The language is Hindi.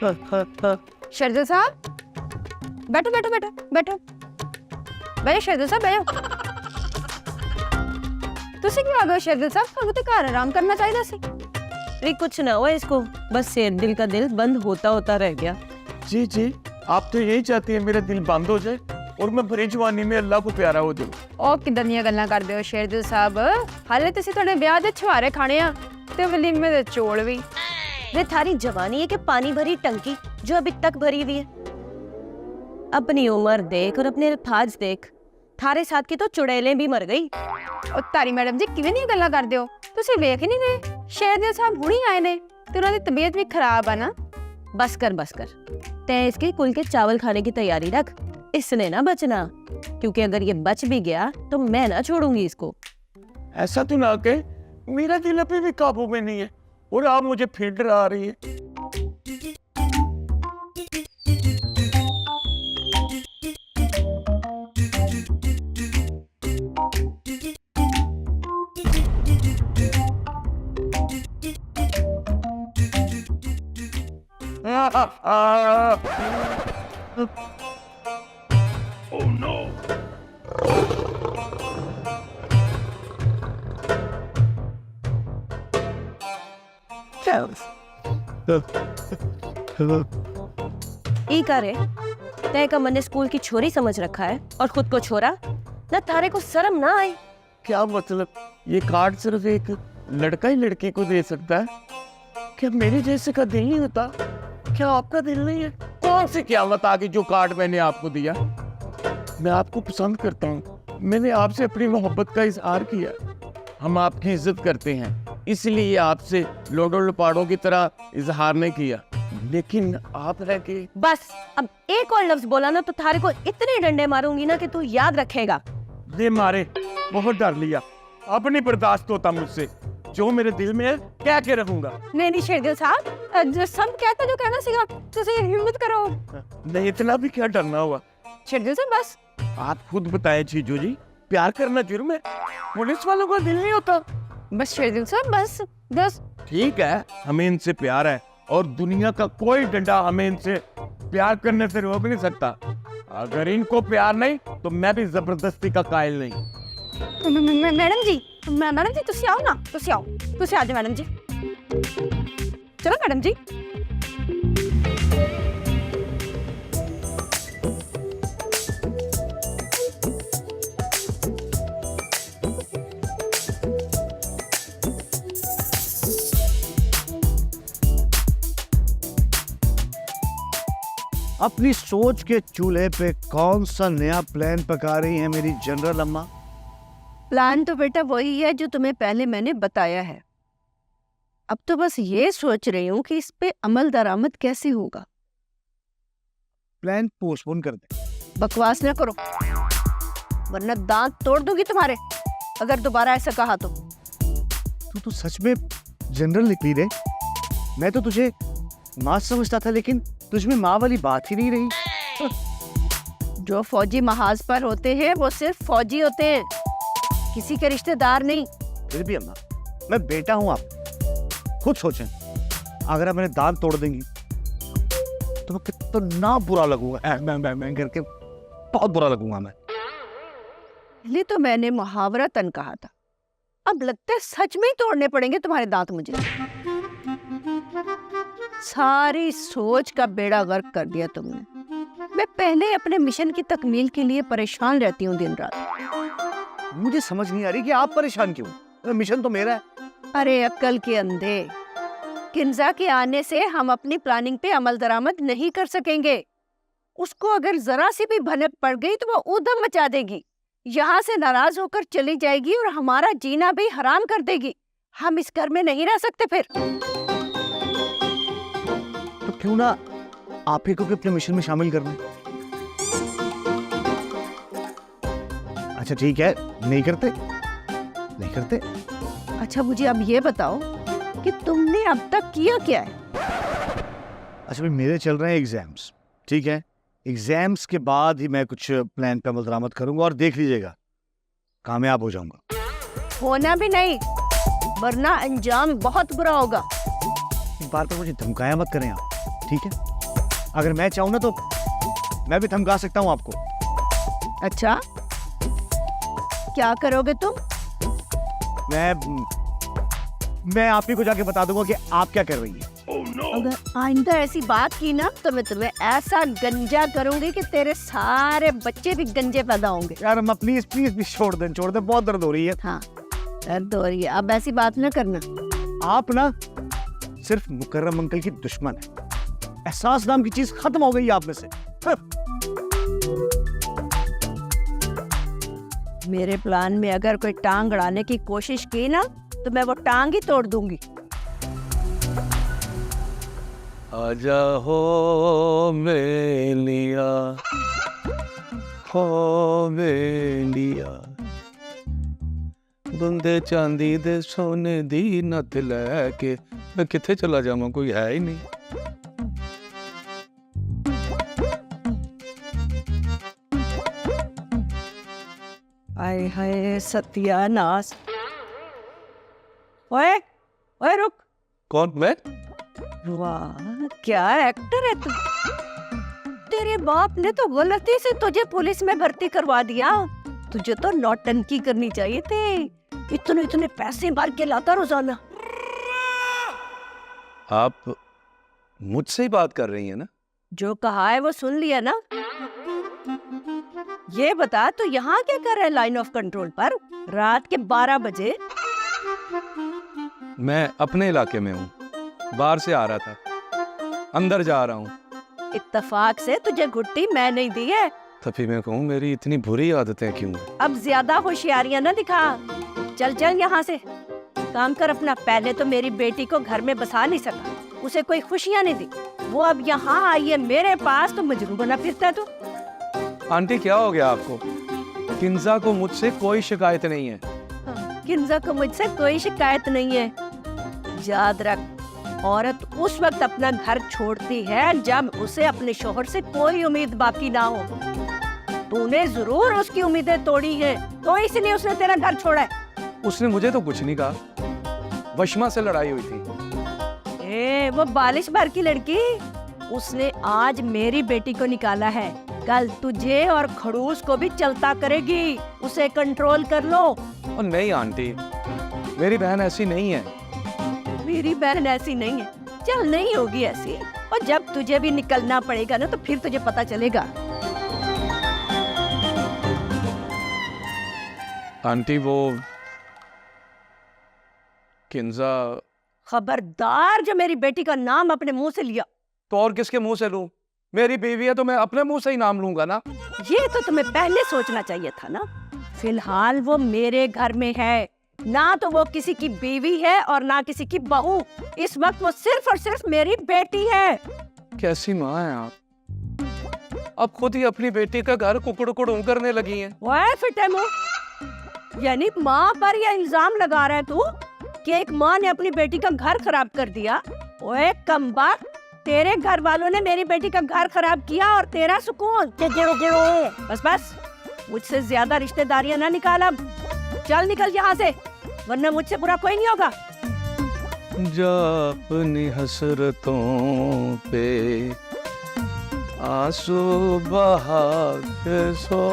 शरदल साहब बैठो बैठो बैठो बैठो बैठो शरदल साहब बैठो। तुसी क्यों आ गए शरदल साहब? ਤੁਹਾਨੂੰ तो घर आराम करना चाहिए सी। अरे कुछ ना हुआ इसको, बस दिल का दिल बंद होता होता रह गया। जी जी, आप तो यही चाहती है मेरा दिल बंद हो जाए और मैं भरी जवानी में अल्लाह को प्यारा हो जाऊं। ਉਹ ਕਿਦਾਂ ਦੀਆਂ ਗੱਲਾਂ ਕਰਦੇ ਹੋ ਸ਼ਰਦਲ ਸਾਹਿਬ? ਹਾਲੇ ਤੁਸੀਂ ਤੁਹਾਡੇ ਵਿਆਹ ਦੇ ਛੁਆਰੇ ਖਾਣੇ ਆ ਤੇ ਵਲੀਮੇ ਦੇ ਚੋਲ ਵੀ। ये थारी जवानी है कि पानी भरी टंकी जो अभी तक भरी हुई है। अपनी उम्र देख और अपने अल्फाज देख, थारे साथ की तो चुड़ैलें भी मर गई। ਉਹ ਤਾਰੀ ਮੈਡਮ ਜੀ ਕਿਵੇਂ ਦੀਆਂ ਗੱਲਾਂ ਕਰਦੇ ਹੋ? ਤੁਸੀਂ ਵੇਖ ਹੀ ਨਹੀਂ ਰਹੇ ਸ਼ਰਦਲ ਸਾਹਿਬ ਹੁਣੀ ਆਏ ਨੇ ਤੇ ਉਹਨਾਂ ਦੀ ਤਬੀਅਤ ਵੀ ਖਰਾਬ ਆ ਨਾ। बस कर तय इसके कुल के चावल खाने की तैयारी रख, इसने ना बचना, क्योंकि अगर ये बच भी गया तो मैं ना छोड़ूंगी इसको। ऐसा तो ना के, मेरा दिल अभी भी काबू में नहीं है और आप मुझे फिर डरा रही है। Oh no! ई करे तय का मैंने स्कूल की छोरी समझ रखा है और खुद को छोरा ना। थारे को शर्म ना आई? क्या मतलब? ये कार्ड सिर्फ एक लड़का ही लड़की को दे सकता है? क्या मेरे जैसे का दिल नहीं होता? क्या आपका दिल नहीं है? कौन सी क़यामत आ गई जो कार्ड मैंने आपको दिया? मैं आपको पसंद करता हूँ, मैंने आपसे अपनी मोहब्बत का इजहार किया। हम आपकी इज्जत करते हैं, इसलिए आपसे लोडो लपाड़ों की तरह इजहार नहीं किया, लेकिन आप रह के। बस अब एक और लफ्ज बोला ना तो थारे को इतने डंडे मारूंगी ना कि तू याद रखेगा। दे मारे, बहुत डर लिया, अब नहीं बर्दाश्त होता मुझसे। जो मेरे दिल में है कह के रहूंगा। नहीं शरदल साहब जो सब कहता जो कहना सीगा ਤੁਸੀਂ हिम्मत करो। नहीं, इतना भी क्या डरना हुआ? शरदल साहब बस आप खुद बताएं जीजू जी, प्यार करना जुर्म है? पुलिस वालों का दिल नहीं होता? बस शरदल साहब बस बस। ठीक है, हमें इनसे प्यार है और दुनिया का कोई डंडा हमें इनसे प्यार करने से रोक नहीं सकता। अगर इनको प्यार नहीं तो मैं भी जबरदस्ती का कायल नहीं। मैडम जी तुसी आओ ना, तुसी आओ, तुसी आ जाओ मैडम जी। चलो मैडम जी। अपनी सोच के चूल्हे पे कौन सा नया प्लान पका रही है मेरी जनरल अम्मा? प्लान तो बेटा वही है जो तुम्हें पहले मैंने बताया है। अब तो बस ये सोच रही हूँ कि इस पे अमल दरामद कैसे होगा। प्लान पोस्टपोन कर दे। बकवास ना करो वरना दांत तोड़ दूंगी तुम्हारे अगर दोबारा ऐसा कहा तो। तू सच में जनरल निकली रे। मैं तो तुझे माँ समझता था, लेकिन तुझमें माँ वाली बात ही नहीं रही। जो फौजी महाज पर होते हैं वो सिर्फ फौजी होते हैं, किसी के रिश्तेदार नहीं। फिर भी अम्मा, मैं बेटा हूँ, आप खुद सोचें। अगर आप मेरे दांत तोड़ देंगी तो मैं कितना बुरा लगूंगा। मैं करके बहुत बुरा लगूंगा मैं। पहले तो मैंने मुहावरतन कहा था, अब लगता है सच में ही तोड़ने पड़ेंगे तुम्हारे दांत मुझे। सारी सोच का बेड़ा गर्क कर दिया तुमने। मैं पहले अपने मिशन की तकमील के लिए परेशान रहती हूँ दिन रात। मुझे समझ नहीं आ रही कि आप परेशान क्यों? मिशन तो मेरा है। अरे अक्ल के अंधे, किन्जा के आने से हम अपनी प्लानिंग पे अमल दरामद नहीं कर सकेंगे। उसको अगर जरा सी भी भनक पड़ गई तो वो ऊधम मचा देगी, यहाँ से नाराज होकर चली जाएगी और हमारा जीना भी हराम कर देगी। हम इस घर में नहीं रह सकते। फिर तो क्यों ना आप ही को अपने मिशन में शामिल कर लें? अच्छा ठीक है, नहीं करते। अच्छा मुझे अब ये बताओ कि तुमने अब तक किया क्या है? अच्छा भाई, मेरे चल रहे हैं एग्जाम्स, ठीक है? एग्जाम्स के बाद ही मैं कुछ प्लान पे अमल दरामद करूंगा और देख लीजिएगा कामयाब हो जाऊंगा। होना भी नहीं, वरना अंजाम बहुत बुरा होगा। एक बार तो मुझे धमकाया मत करें आप, ठीक है? अगर मैं चाहूँ ना तो मैं भी धमका सकता हूँ आपको। अच्छा, क्या करोगे तुम? मैं आप ही को जाके बता दूंगा कि आप क्या कर रही है। अगर आइंदा ऐसी बात की ना तो मैं तुम्हें ऐसा गंजा करूंगी कि तेरे सारे बच्चे भी गंजे पैदा होंगे। यार अम्मा प्लीज प्लीज प्लीज छोड़ दें, बहुत दर्द हो रही है। हाँ, दर्द हो रही है, अब ऐसी बात ना करना। आप ना सिर्फ मुकर्रम अंकल की दुश्मन है। एहसास नाम की चीज खत्म हो गई है आप में से। मेरे प्लान में अगर कोई टांग अड़ाने की कोशिश की ना तो मैं वो टांग ही तोड़ दूंगी। आजा हो मेलिया, हो मेलिया, बंदे चांदी दे सोने दी नथ लैके मैं किथे चला जावां, कोई है ही नहीं। आए हाय सत्यानाश। ओए ओए रुक। कौन? मैं? वाह क्या एक्टर है तू। तेरे बाप ने तो गलती से तुझे पुलिस में भर्ती करवा दिया। तुझे तो नौटंकी करनी चाहिए थी। इतने इतने पैसे मार के लाता रोजाना। आप मुझसे ही बात कर रही हैं ना? जो कहा है वो सुन लिया ना। ये बता तू यहाँ क्या कर रहा है लाइन ऑफ कंट्रोल पर रात के 12 बजे? मैं अपने इलाके में हूँ, बाहर से आ रहा था, अंदर जा रहा हूँ। इत्तेफाक से तुझे घुट्टी मैं नहीं दी है। तभी मैं कहूँ मेरी इतनी बुरी आदतें क्यों हैं? अब ज्यादा होशियारियां ना दिखा। चल चल यहाँ से, काम कर अपना। पहले तो मेरी बेटी को घर में बसा नहीं सका, उसे कोई खुशियां नहीं दी। वो अब यहाँ आई है मेरे पास तो मजनू बना फिरता है तू। आंटी क्या हो गया आपको? किंजा को मुझसे कोई शिकायत नहीं है। किंजा को मुझसे कोई शिकायत नहीं है। याद रख, औरत उस वक्त अपना घर छोड़ती है जब उसे अपने शोहर से कोई उम्मीद बाकी ना हो। तूने जरूर उसकी उम्मीदें तोड़ी है, तो इसलिए उसने तेरा घर छोड़ा है। उसने मुझे तो कुछ नहीं कहा, वशमा से लड़ाई हुई थी। वो बालिश भर की लड़की, उसने आज मेरी बेटी को निकाला है, कल तुझे और खड़ूस को भी चलता करेगी। उसे कंट्रोल कर लो। और नहीं आंटी, मेरी बहन ऐसी नहीं है। मेरी बहन ऐसी नहीं है? चल नहीं होगी ऐसी, और जब तुझे भी निकलना पड़ेगा ना तो फिर तुझे पता चलेगा। आंटी वो किंजा। खबरदार जो मेरी बेटी का नाम अपने मुंह से लिया। तो और किसके मुंह से लूं? मेरी बीवी है तो मैं अपने मुंह से ही नाम लूंगा ना। ये तो तुम्हें पहले सोचना चाहिए था ना। फिलहाल वो मेरे घर में है, ना तो वो किसी की बीवी है और ना किसी की बहू। इस वक्त वो सिर्फ और सिर्फ मेरी बेटी है। कैसी माँ है आप? अब खुद ही अपनी बेटी का घर कुकड़ू करने लगी हैं। ओए फिटे मुंह, यानी माँ पर यह इल्जाम लगा रहा है तू कि एक माँ ने अपनी बेटी का घर खराब कर दिया? ओए कमबख्त, तेरे घर वालों ने मेरी बेटी का घर खराब किया और तेरा सुकून। बस बस, मुझसे ज्यादा रिश्तेदारियां ना निकाल। अब चल निकल यहाँ से, वरना मुझसे बुरा कोई नहीं होगा। जा अपनी हसरतों पे आंसू बहा के सो।